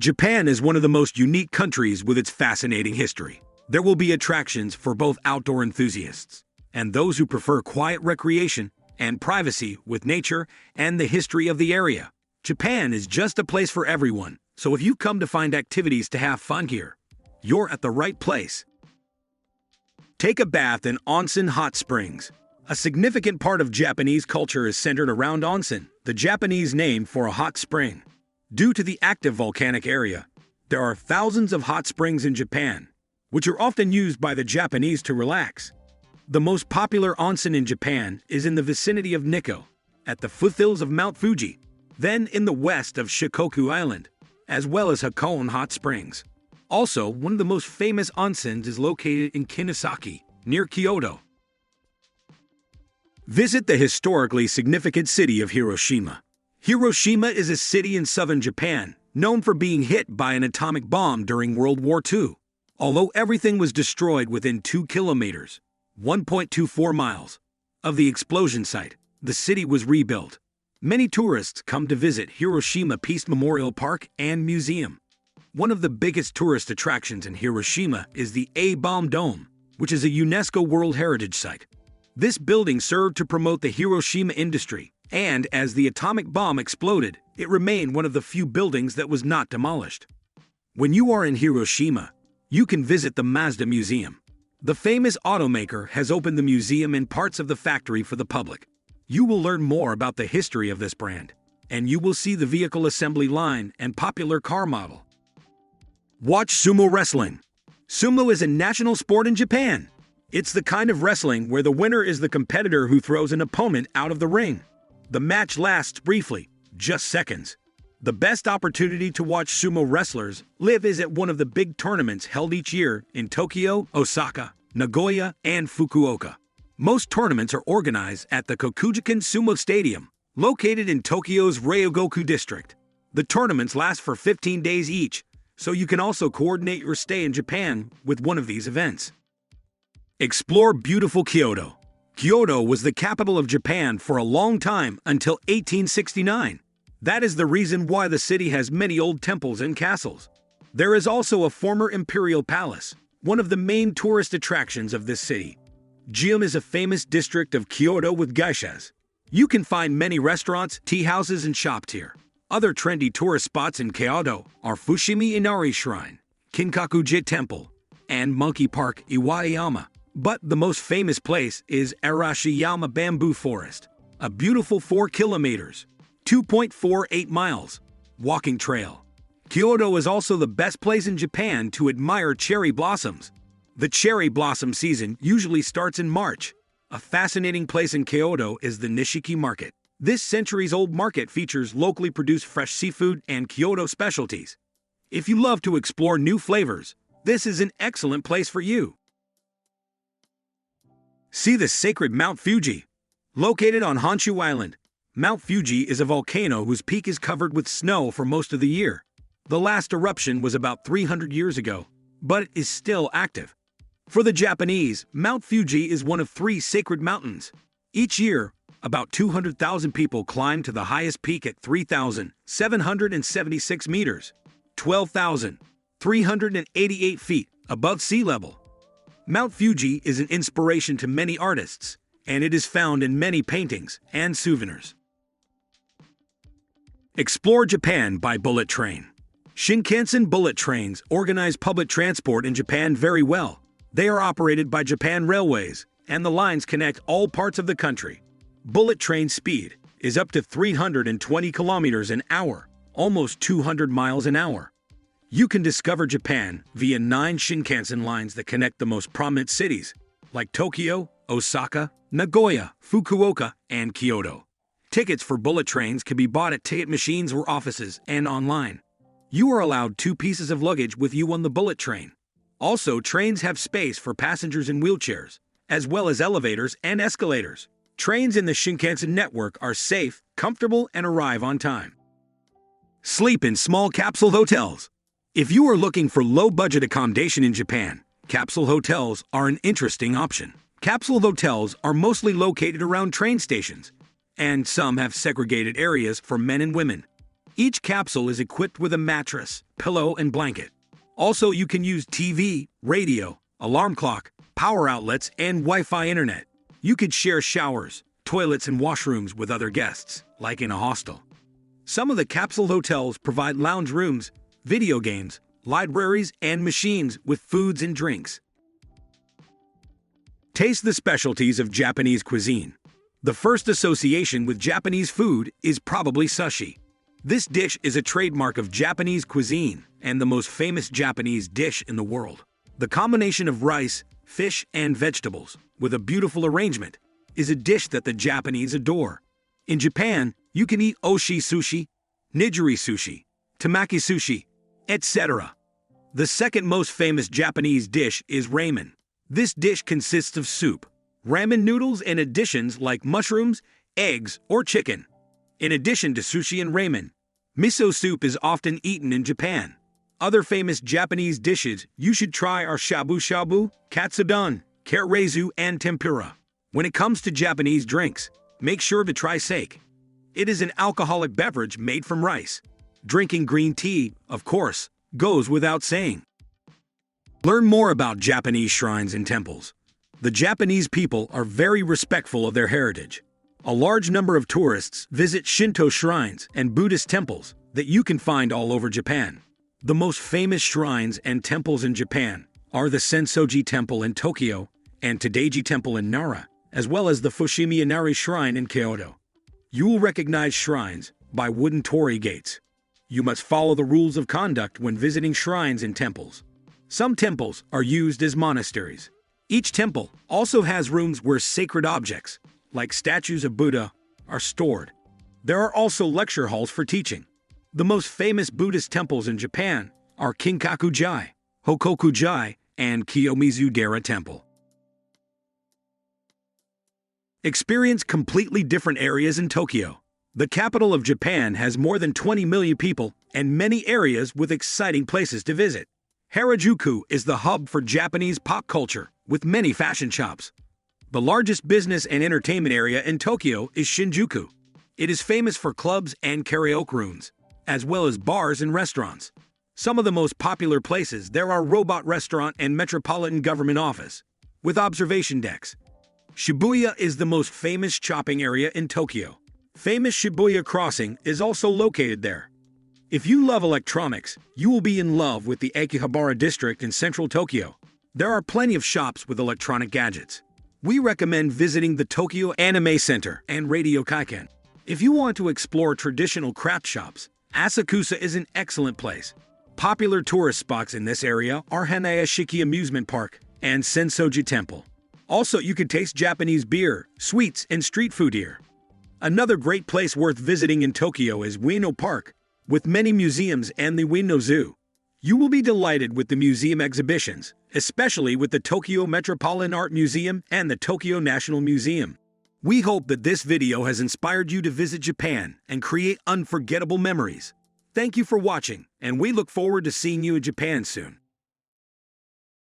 Japan is one of the most unique countries with its fascinating history. There will be attractions for both outdoor enthusiasts and those who prefer quiet recreation and privacy with nature and the history of the area. Japan is just a place for everyone, so if you come to find activities to have fun here, you're at the right place. Take a bath in onsen hot springs. A significant part of Japanese culture is centered around onsen, the Japanese name for a hot spring. Due to the active volcanic area, there are thousands of hot springs in Japan, which are often used by the Japanese to relax. The most popular onsen in Japan is in the vicinity of Nikko, at the foothills of Mount Fuji, then in the west of Shikoku Island, as well as Hakone Hot Springs. Also, one of the most famous onsens is located in Kinosaki, near Kyoto. Visit the historically significant city of Hiroshima. Hiroshima is a city in southern Japan, known for being hit by an atomic bomb during World War II. Although everything was destroyed within 2 kilometers, 1.24 miles, of the explosion site, the city was rebuilt. Many tourists come to visit Hiroshima Peace Memorial Park and Museum. One of the biggest tourist attractions in Hiroshima is the A-Bomb Dome, which is a UNESCO World Heritage Site. This building served to promote the Hiroshima industry, and as the atomic bomb exploded, it remained one of the few buildings that was not demolished. When you are in Hiroshima, you can visit the Mazda Museum. The famous automaker has opened the museum and parts of the factory for the public. You will learn more about the history of this brand, and you will see the vehicle assembly line and popular car model. Watch sumo wrestling. Sumo is a national sport in Japan. It's the kind of wrestling where the winner is the competitor who throws an opponent out of the ring. The match lasts briefly, just seconds. The best opportunity to watch sumo wrestlers live is at one of the big tournaments held each year in Tokyo, Osaka, Nagoya, and Fukuoka. Most tournaments are organized at the Kokujikan Sumo Stadium, located in Tokyo's Ryogoku district. The tournaments last for 15 days each, so you can also coordinate your stay in Japan with one of these events. Explore beautiful Kyoto. Kyoto was the capital of Japan for a long time until 1869. That is the reason why the city has many old temples and castles. There is also a former imperial palace, one of the main tourist attractions of this city. Gium is a famous district of Kyoto with geishas. You can find many restaurants, tea houses, and shops here. Other trendy tourist spots in Kyoto are Fushimi Inari Shrine, Kinkaku-ji Temple, and Monkey Park Iwatayama. But the most famous place is Arashiyama Bamboo Forest, a beautiful 4 kilometers, 2.48 miles, walking trail. Kyoto is also the best place in Japan to admire cherry blossoms. The cherry blossom season usually starts in March. A fascinating place in Kyoto is the Nishiki Market. This centuries-old market features locally produced fresh seafood and Kyoto specialties. If you love to explore new flavors, this is an excellent place for you. See the sacred Mount Fuji. Located on Honshu Island, Mount Fuji is a volcano whose peak is covered with snow for most of the year. The last eruption was about 300 years ago, but it is still active. For the Japanese, Mount Fuji is one of 3 sacred mountains. Each year, about 200,000 people climb to the highest peak at 3,776 meters, 12,388 feet above sea level. Mount Fuji is an inspiration to many artists, and it is found in many paintings and souvenirs. Explore Japan by bullet train. Shinkansen bullet trains organize public transport in Japan very well. They are operated by Japan Railways, and the lines connect all parts of the country. Bullet train speed is up to 320 kilometers an hour, almost 200 miles an hour. You can discover Japan via 9 Shinkansen lines that connect the most prominent cities, like Tokyo, Osaka, Nagoya, Fukuoka, and Kyoto. Tickets for bullet trains can be bought at ticket machines or offices and online. You are allowed 2 pieces of luggage with you on the bullet train. Also, trains have space for passengers in wheelchairs, as well as elevators and escalators. Trains in the Shinkansen network are safe, comfortable, and arrive on time. Sleep in small capsule hotels. If you are looking for low-budget accommodation in Japan, capsule hotels are an interesting option. Capsule hotels are mostly located around train stations, and some have segregated areas for men and women. Each capsule is equipped with a mattress, pillow, and blanket. Also, you can use TV, radio, alarm clock, power outlets, and Wi-Fi internet. You could share showers, toilets, and washrooms with other guests, like in a hostel. Some of the capsule hotels provide lounge rooms, video games, libraries, and machines with foods and drinks. Taste the specialties of Japanese cuisine. The first association with Japanese food is probably sushi. This dish is a trademark of Japanese cuisine and the most famous Japanese dish in the world. The combination of rice, fish, and vegetables, with a beautiful arrangement, is a dish that the Japanese adore. In Japan, you can eat oshi sushi, nigiri sushi, tamaki sushi, etc. The second most famous Japanese dish is ramen. This dish consists of soup, ramen noodles, and additions like mushrooms, eggs, or chicken. In addition to sushi and ramen, miso soup is often eaten in Japan. Other famous Japanese dishes you should try are shabu shabu, katsudon, karezu, and tempura. When it comes to Japanese drinks, make sure to try sake. It is an alcoholic beverage made from rice. Drinking green tea, of course, goes without saying. Learn more about Japanese shrines and temples. The Japanese people are very respectful of their heritage. A large number of tourists visit Shinto shrines and Buddhist temples that you can find all over Japan. The most famous shrines and temples in Japan are the Sensoji Temple in Tokyo and Todaiji Temple in Nara, as well as the Fushimi Inari Shrine in Kyoto. You will recognize shrines by wooden torii gates. You must follow the rules of conduct when visiting shrines and temples. Some temples are used as monasteries. Each temple also has rooms where sacred objects, like statues of Buddha, are stored. There are also lecture halls for teaching. The most famous Buddhist temples in Japan are Kinkaku-ji, Hokoku-ji, and Kiyomizu-dera Temple. Experience completely different areas in Tokyo. The capital of Japan has more than 20 million people and many areas with exciting places to visit. Harajuku is the hub for Japanese pop culture, with many fashion shops. The largest business and entertainment area in Tokyo is Shinjuku. It is famous for clubs and karaoke rooms, as well as bars and restaurants. Some of the most popular places there are Robot Restaurant and Metropolitan Government Office, with observation decks. Shibuya is the most famous shopping area in Tokyo. Famous Shibuya Crossing is also located there. If you love electronics, you will be in love with the Akihabara district in central Tokyo. There are plenty of shops with electronic gadgets. We recommend visiting the Tokyo Anime Center and Radio Kaiken. If you want to explore traditional craft shops, Asakusa is an excellent place. Popular tourist spots in this area are Hanayashiki Amusement Park and Sensoji Temple. Also, you can taste Japanese beer, sweets, and street food here. Another great place worth visiting in Tokyo is Ueno Park, with many museums and the Ueno Zoo. You will be delighted with the museum exhibitions, especially with the Tokyo Metropolitan Art Museum and the Tokyo National Museum. We hope that this video has inspired you to visit Japan and create unforgettable memories. Thank you for watching, and we look forward to seeing you in Japan soon.